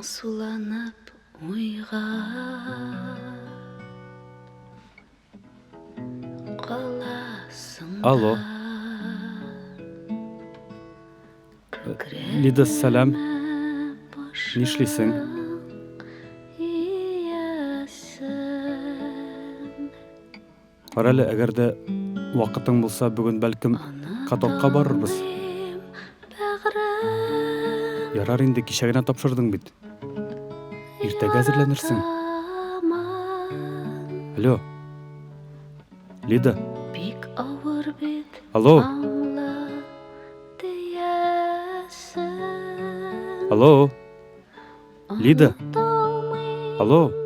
суланып ойға қаласың. Алло. Лида, сәлам. Нишлисең? Қаралы, әгәр дә вакытың булса, бүген бәлкем катокка барырбыз. Ярар, инде кичә генә тапшырдың бит. Иртәгә әзерләнерсең. Алло. Лида. Алло. Алло. Лида. Алло.